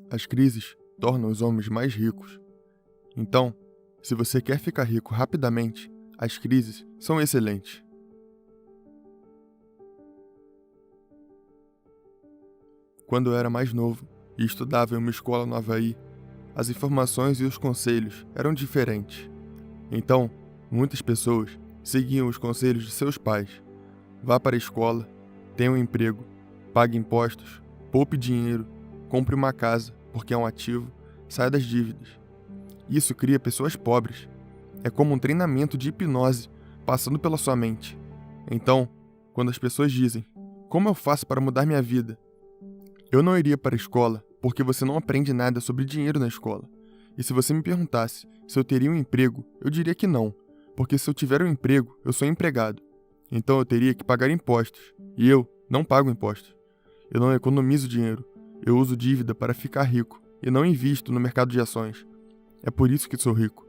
As crises tornam os homens mais ricos. Então, se você quer ficar rico rapidamente, as crises são excelentes. Quando eu era mais novo e estudava em uma escola no Havaí, as informações e os conselhos eram diferentes. Então, muitas pessoas seguiam os conselhos de seus pais. Vá para a escola, tenha um emprego, pague impostos, poupe dinheiro, compre uma casa, porque é um ativo, saia das dívidas. Isso cria pessoas pobres. É como um treinamento de hipnose passando pela sua mente. Então, quando as pessoas dizem, como eu faço para mudar minha vida? Eu não iria para a escola porque você não aprende nada sobre dinheiro na escola. E se você me perguntasse se eu teria um emprego, eu diria que não, porque se eu tiver um emprego, eu sou empregado. Então eu teria que pagar impostos, e eu não pago impostos. Eu não economizo dinheiro, eu uso dívida para ficar rico e não invisto no mercado de ações. É por isso que sou rico.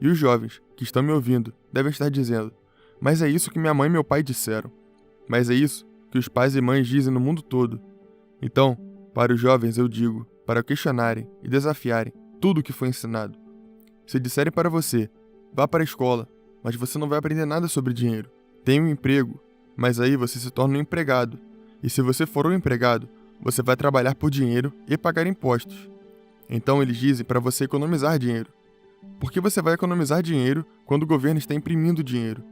E os jovens que estão me ouvindo devem estar dizendo, mas é isso que minha mãe e meu pai disseram. Mas é isso que os pais e mães dizem no mundo todo. Então, para os jovens eu digo, para questionarem e desafiarem tudo o que foi ensinado. Se disserem para você, vá para a escola, mas você não vai aprender nada sobre dinheiro. Tenha um emprego, mas aí você se torna um empregado. E se você for um empregado, você vai trabalhar por dinheiro e pagar impostos. Então eles dizem para você economizar dinheiro. Por que você vai economizar dinheiro quando o governo está imprimindo dinheiro?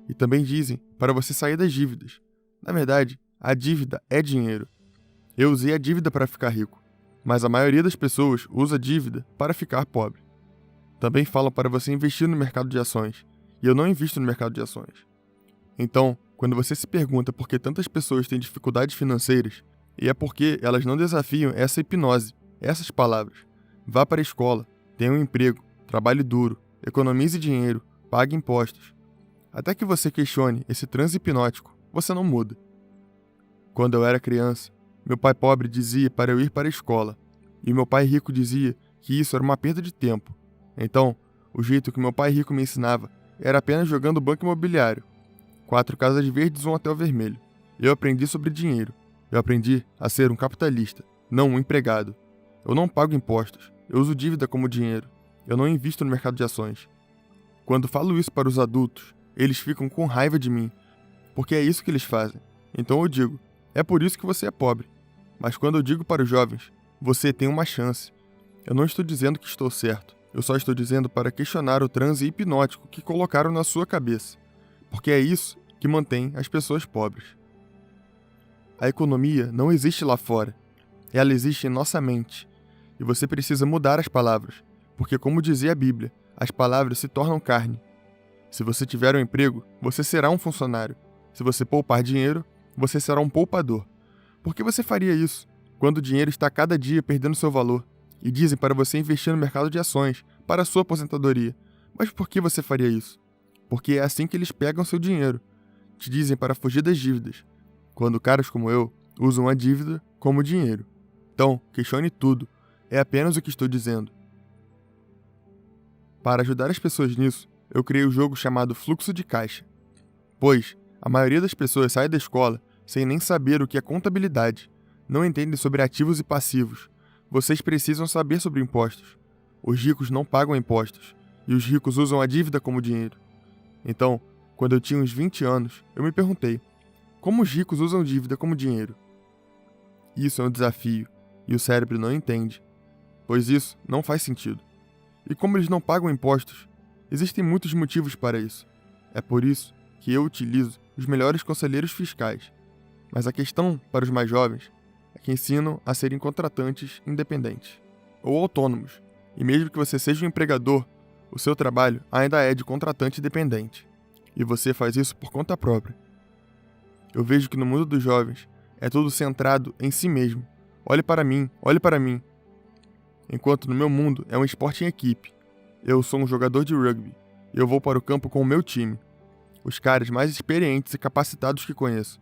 E também dizem para você sair das dívidas. Na verdade, a dívida é dinheiro. Eu usei a dívida para ficar rico, mas a maioria das pessoas usa a dívida para ficar pobre. Também falam para você investir no mercado de ações, e eu não invisto no mercado de ações. Então, quando você se pergunta por que tantas pessoas têm dificuldades financeiras, e é porque elas não desafiam essa hipnose, essas palavras. Vá para a escola, tenha um emprego, trabalhe duro, economize dinheiro, pague impostos. Até que você questione esse transe hipnótico, você não muda. Quando eu era criança, meu pai pobre dizia para eu ir para a escola, e meu pai rico dizia que isso era uma perda de tempo. Então, o jeito que meu pai rico me ensinava era apenas jogando banco imobiliário. 4 casas verdes, um hotel vermelho. Eu aprendi sobre dinheiro. Eu aprendi a ser um capitalista, não um empregado. Eu não pago impostos. Eu uso dívida como dinheiro. Eu não invisto no mercado de ações. Quando falo isso para os adultos, eles ficam com raiva de mim, porque é isso que eles fazem. Então eu digo, é por isso que você é pobre. Mas quando eu digo para os jovens, você tem uma chance. Eu não estou dizendo que estou certo. Eu só estou dizendo para questionar o transe hipnótico que colocaram na sua cabeça. Porque é isso que mantém as pessoas pobres. A economia não existe lá fora. Ela existe em nossa mente. E você precisa mudar as palavras. Porque, como dizia a Bíblia, as palavras se tornam carne. Se você tiver um emprego, você será um funcionário. Se você poupar dinheiro, você será um poupador. Por que você faria isso, quando o dinheiro está cada dia perdendo seu valor? E dizem para você investir no mercado de ações, para a sua aposentadoria. Mas por que você faria isso? Porque é assim que eles pegam seu dinheiro. Te dizem para fugir das dívidas, quando caras como eu usam a dívida como dinheiro. Então, questione tudo. É apenas o que estou dizendo. Para ajudar as pessoas nisso, eu criei um jogo chamado Fluxo de Caixa. Pois, a maioria das pessoas sai da escola sem nem saber o que é contabilidade. Não entendem sobre ativos e passivos. Vocês precisam saber sobre impostos. Os ricos não pagam impostos, e os ricos usam a dívida como dinheiro. Então, quando eu tinha uns 20 anos, eu me perguntei, como os ricos usam dívida como dinheiro? Isso é um desafio, e o cérebro não entende, pois isso não faz sentido. E como eles não pagam impostos, existem muitos motivos para isso. É por isso que eu utilizo os melhores conselheiros fiscais. Mas a questão para os mais jovens é que ensinam a serem contratantes independentes ou autônomos. E mesmo que você seja um empregador, o seu trabalho ainda é de contratante dependente. E você faz isso por conta própria. Eu vejo que no mundo dos jovens é tudo centrado em si mesmo. Olhe para mim, olhe para mim. Enquanto no meu mundo é um esporte em equipe. Eu sou um jogador de rugby. E eu vou para o campo com o meu time. Os caras mais experientes e capacitados que conheço.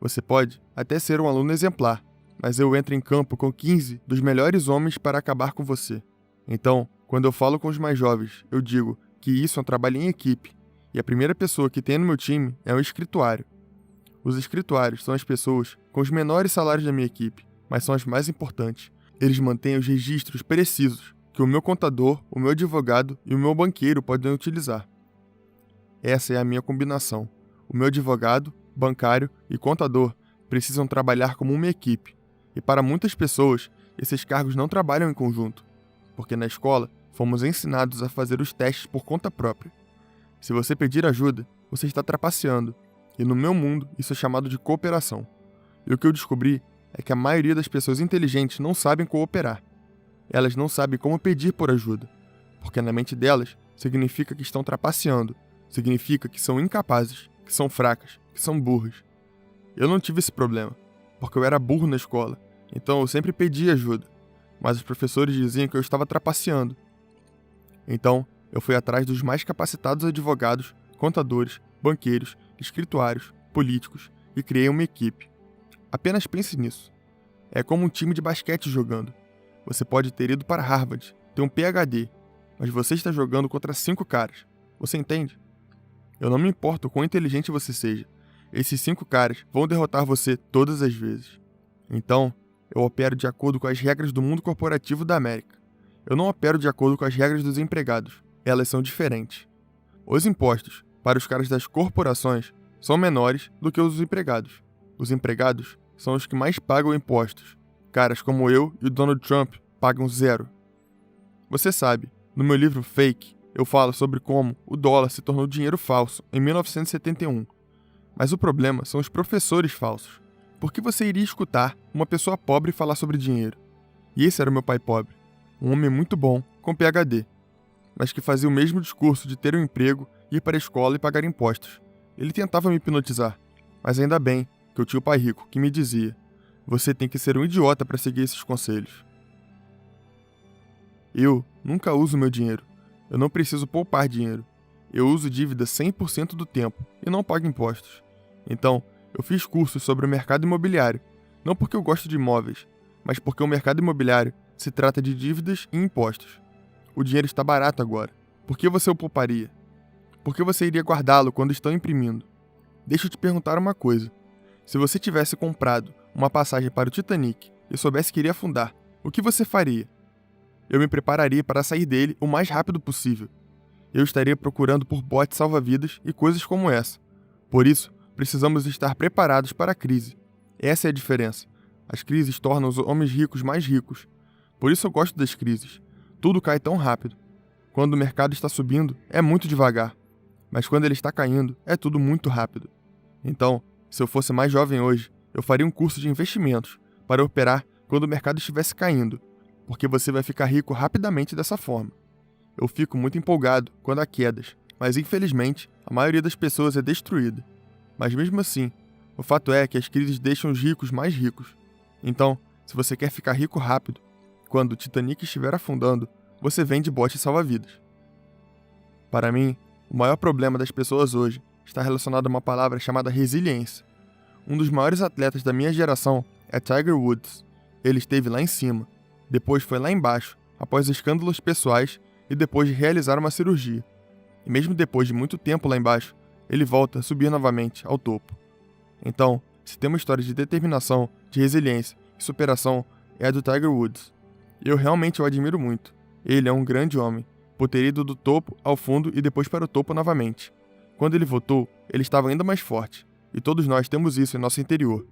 Você pode até ser um aluno exemplar, mas eu entro em campo com 15 dos melhores homens para acabar com você. Então, quando eu falo com os mais jovens, eu digo que isso é um trabalho em equipe, e a primeira pessoa que tem no meu time é um escrituário. Os escrituários são as pessoas com os menores salários da minha equipe, mas são as mais importantes. Eles mantêm os registros precisos que o meu contador, o meu advogado e o meu banqueiro podem utilizar. Essa é a minha combinação. O meu advogado, bancário e contador precisam trabalhar como uma equipe. E para muitas pessoas, esses cargos não trabalham em conjunto, porque na escola fomos ensinados a fazer os testes por conta própria. Se você pedir ajuda, você está trapaceando, e no meu mundo isso é chamado de cooperação. E o que eu descobri é que a maioria das pessoas inteligentes não sabem cooperar. Elas não sabem como pedir por ajuda, porque na mente delas significa que estão trapaceando, significa que são incapazes, que são fracas, que são burras. Eu não tive esse problema, porque eu era burro na escola, então eu sempre pedia ajuda, mas os professores diziam que eu estava trapaceando. Então, eu fui atrás dos mais capacitados advogados, contadores, banqueiros, escrituários, políticos e criei uma equipe. Apenas pense nisso. É como um time de basquete jogando. Você pode ter ido para Harvard, ter um PhD, mas você está jogando contra 5 caras. Você entende? Eu não me importo o quão inteligente você seja. Esses 5 caras vão derrotar você todas as vezes. Então, eu opero de acordo com as regras do mundo corporativo da América. Eu não opero de acordo com as regras dos empregados. Elas são diferentes. Os impostos, para os caras das corporações, são menores do que os dos empregados. Os empregados são os que mais pagam impostos. Caras como eu e o Donald Trump pagam 0. Você sabe, no meu livro Fake, eu falo sobre como o dólar se tornou dinheiro falso em 1971. Mas o problema são os professores falsos. Por que você iria escutar uma pessoa pobre falar sobre dinheiro? E esse era o meu pai pobre. Um homem muito bom, com PhD. Mas que fazia o mesmo discurso de ter um emprego, ir para a escola e pagar impostos. Ele tentava me hipnotizar. Mas ainda bem que eu tinha o pai rico, que me dizia: você tem que ser um idiota para seguir esses conselhos. Eu nunca uso meu dinheiro. Eu não preciso poupar dinheiro. Eu uso dívida 100% do tempo e não pago impostos. Então, eu fiz cursos sobre o mercado imobiliário, não porque eu gosto de imóveis, mas porque o mercado imobiliário se trata de dívidas e impostos. O dinheiro está barato agora. Por que você o pouparia? Por que você iria guardá-lo quando estão imprimindo? Deixa eu te perguntar uma coisa. Se você tivesse comprado uma passagem para o Titanic e soubesse que iria afundar, o que você faria? Eu me prepararia para sair dele o mais rápido possível. Eu estaria procurando por botes salva-vidas e coisas como essa. Por isso, precisamos estar preparados para a crise. Essa é a diferença. As crises tornam os homens ricos mais ricos. Por isso eu gosto das crises. Tudo cai tão rápido. Quando o mercado está subindo, é muito devagar. Mas quando ele está caindo, é tudo muito rápido. Então, se eu fosse mais jovem hoje, eu faria um curso de investimentos para operar quando o mercado estivesse caindo, porque você vai ficar rico rapidamente dessa forma. Eu fico muito empolgado quando há quedas, mas infelizmente a maioria das pessoas é destruída. Mas mesmo assim, o fato é que as crises deixam os ricos mais ricos. Então, se você quer ficar rico rápido, quando o Titanic estiver afundando, você vende bote salva-vidas. Para mim, o maior problema das pessoas hoje está relacionado a uma palavra chamada resiliência. Um dos maiores atletas da minha geração é Tiger Woods. Ele esteve lá em cima, depois foi lá embaixo, após escândalos pessoais e depois de realizar uma cirurgia. E mesmo depois de muito tempo lá embaixo, ele volta a subir novamente ao topo. Então, se tem uma história de determinação, de resiliência e superação, é a do Tiger Woods. Eu realmente o admiro muito. Ele é um grande homem, por ter ido do topo ao fundo e depois para o topo novamente. Quando ele voltou, ele estava ainda mais forte. E todos nós temos isso em nosso interior.